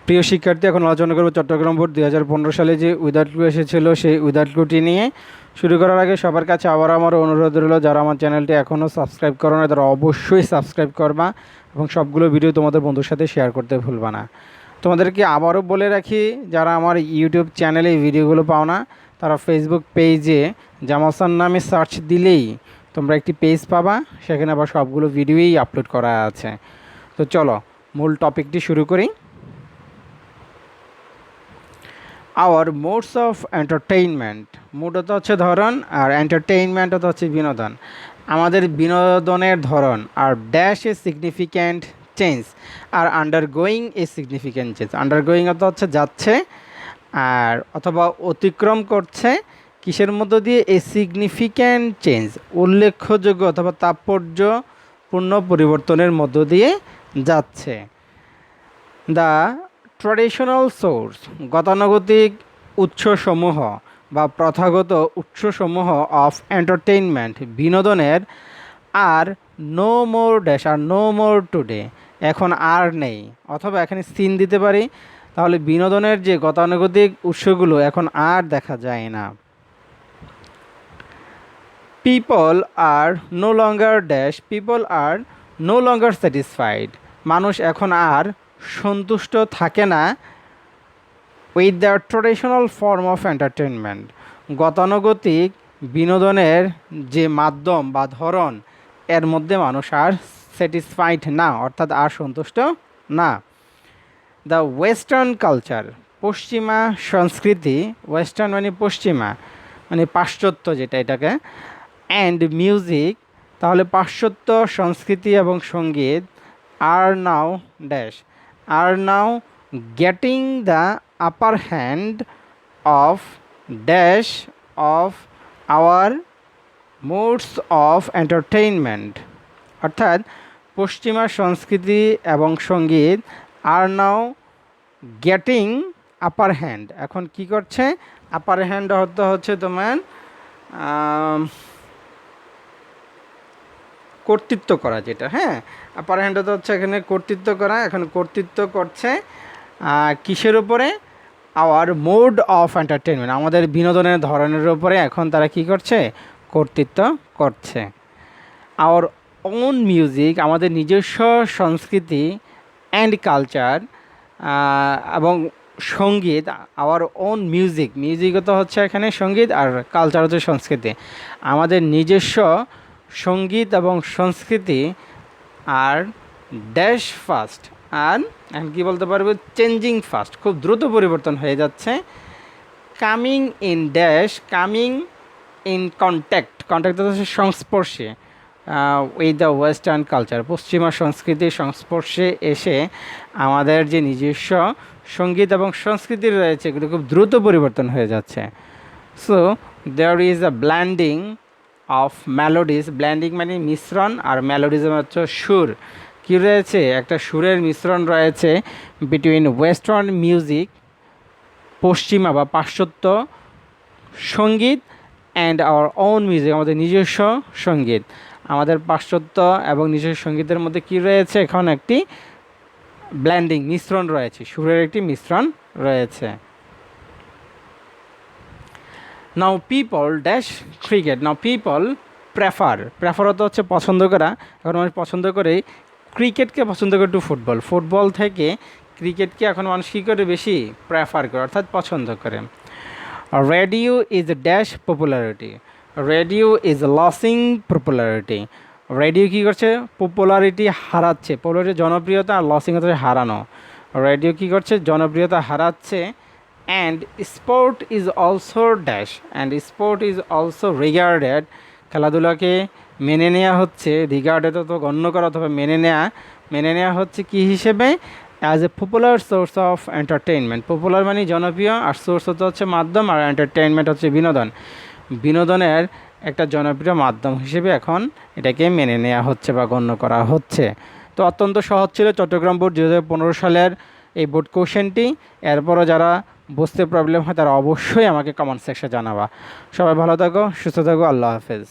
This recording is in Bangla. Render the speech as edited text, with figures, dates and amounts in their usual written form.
প্রিয় শিক্ষার্থী, এখন আলোচনা করব চট্টগ্রাম বোর্ড 2015 সালে যে উইদাউট ক্লু এসেছিল সেই উইদাউট ক্লুটি নিয়ে। শুরু করার আগে সবার কাছে আবার আমার অনুরোধ রইল, যারা আমার চ্যানেলটি এখনও সাবস্ক্রাইব করো না তারা অবশ্যই সাবস্ক্রাইব করবা এবং সবগুলো ভিডিও তোমাদের বন্ধুর সাথে শেয়ার করতে ভুলবা না। তোমাদেরকে আবারও বলে রাখি, যারা আমার ইউটিউব চ্যানেলে এই ভিডিওগুলো পাও না তারা ফেসবুক পেজে জামালসান নামে সার্চ দিলেই তোমরা একটি পেজ পাবা, সেখানে আবার সবগুলো ভিডিওই আপলোড করা আছে। তো চলো মূল টপিকটি শুরু করি। Our modes of entertainment, mode তো হচ্ছে ধরন আর এন্টারটেইনমেন্ট তো হচ্ছে বিনোদন। আমাদের বিনোদনের ধরন are dash a significant change are undergoing a significant change. Undergoing তো হচ্ছে যাচ্ছে আর অথবা অতিক্রম করছে কিসের মধ্য দিয়ে? এ সিগনিফিক্যান্ট চেঞ্জ, উল্লেখযোগ্য অথবা তাৎপর্যপূর্ণ পরিবর্তনের মধ্য দিয়ে যাচ্ছে। দ্য ট্র্যাডিশনাল সোর্স, গতানুগতিক উৎসসমূহ বা প্রথাগত উৎসসমূহ অফ এন্টারটেইনমেন্ট, বিনোদনের আর নো মোর ড্যাশ আর নো মোর টুডে, এখন আর নেই। অথবা এখানে সিন দিতে পারি, তাহলে বিনোদনের যে গতানুগতিক উৎসগুলো এখন আর দেখা যায় না। পিপল আর নো লঙ্গার ড্যাশ, পিপল আর নো লঙ্গার স্যাটিসফাইড, মানুষ এখন আর সন্তুষ্ট থাকে না with the traditional form of entertainment, গতানুগতিক বিনোদনের যে মাধ্যম বা ধরন এর মধ্যে মানুষ আর স্যাটিসফাইড না, অর্থাৎ আর সন্তুষ্ট না। দ্য ওয়েস্টার্ন কালচার, পশ্চিমা সংস্কৃতি, ওয়েস্টার্ন মানে পশ্চিমা মানে পাশ্চাত্য যেটা এটাকে, অ্যান্ড মিউজিক, তাহলে পাশ্চাত্য সংস্কৃতি এবং সঙ্গীত আর নাও dash are now getting the upper hand of dash of our modes of entertainment, অর্থাৎ পশ্চিমা সংস্কৃতি এবং সঙ্গীত are now getting upper hand, এখন কি করছে? আপার হ্যান্ড হচ্ছে তোমার কর্তৃত্ব করা, যেটা হ্যাঁ আপার হ্যান্ড তো হচ্ছে এখানে কর্তৃত্ব করা, এখন কর্তৃত্ব করছে কিসের উপরে? আওয়ার মোড অফ এন্টারটেনমেন্ট, আমাদের বিনোদনের ধরনের উপরে এখন তারা কি করছে? কর্তৃত্ব করছে। আওয়ার ওন মিউজিক, আমাদের নিজস্ব সংস্কৃতি অ্যান্ড কালচার এবং সঙ্গীত, আওয়ার ওন মিউজিক, মিউজিকও তো হচ্ছে এখানে সঙ্গীত আর কালচার হচ্ছে সংস্কৃতি, আমাদের নিজস্ব সঙ্গীত এবং সংস্কৃতি আর ড্যাশ ফাস্ট, আর এখন কী বলতে পারবো? চেঞ্জিং ফাস্ট, খুব দ্রুত পরিবর্তন হয়ে যাচ্ছে। Coming in dash, coming in contact, contact হচ্ছে সংস্পর্শে উইথ দ্য ওয়েস্টার্ন কালচার, পশ্চিমা সংস্কৃতির সংস্পর্শে এসে আমাদের যে নিজস্ব সঙ্গীত এবং সংস্কৃতি রয়েছে এগুলো খুব দ্রুত পরিবর্তন হয়ে যাচ্ছে। So there is a blending of melodies, blending মানে মিশ্রণ আর মেলোডিস হচ্ছে সুর, কী রয়েছে? একটা সুরের মিশ্রণ রয়েছে বিটুইন ওয়েস্টার্ন মিউজিক, পশ্চিমা বা পাশ্চাত্য সঙ্গীত, অ্যান্ড আওয়ার ওন মিউজিক, আমাদের নিজস্ব সঙ্গীত। আমাদের পাশ্চাত্য এবং নিজস্ব সঙ্গীতের মধ্যে কী রয়েছে? এখন একটি ব্ল্যান্ডিং মিশ্রণ রয়েছে, সুরের একটি মিশ্রণ রয়েছে। নাও পিপল ড্যাশ ক্রিকেট, নাও পিপল প্রেফার, প্রেফারত হচ্ছে পছন্দ করা, এখন মানুষ পছন্দ করে ক্রিকেটকে পছন্দ করে টু ফুটবল, ফুটবল থেকে ক্রিকেটকে এখন মানুষ কী করে? বেশি প্রেফার করে, অর্থাৎ পছন্দ করে। Radio is dash popularity, radio is losing popularity, radio কী করছে? পপুলারিটি হারাচ্ছে, পপুলারিটি জনপ্রিয়তা, আর লসিং হচ্ছে হারানো, রেডিও কী করছে? জনপ্রিয়তা হারাচ্ছে। And sport is also dash, and sport is also regarded, খেলাধুলাকে মেনে নেওয়া হচ্ছে, রিগার্ডেড তো গণ্য করা অথবা মেনে নেওয়া হচ্ছে কী হিসেবে? As a popular source of entertainment, popular মানে জনপ্রিয়, আর সোর্স হচ্ছে মাধ্যম, আর এন্টারটেইনমেন্ট হচ্ছে বিনোদন, বিনোদনের একটা জনপ্রিয় মাধ্যম হিসেবে এখন এটাকে মেনে নেওয়া হচ্ছে বা গণ্য করা হচ্ছে। তো অত্যন্ত সহজ ছিল চট্টগ্রাম বোর্ড 2015 সালের এই বোর্ড কোশ্চেনটি। এরপরও যারা বুঝতে প্রবলেম হয় তারা অবশ্যই আমাকে কমেন্ট সেকশনে জানাবা। সবাই ভালো থাকো, সুস্থ থাকো, আল্লাহ হাফেজ।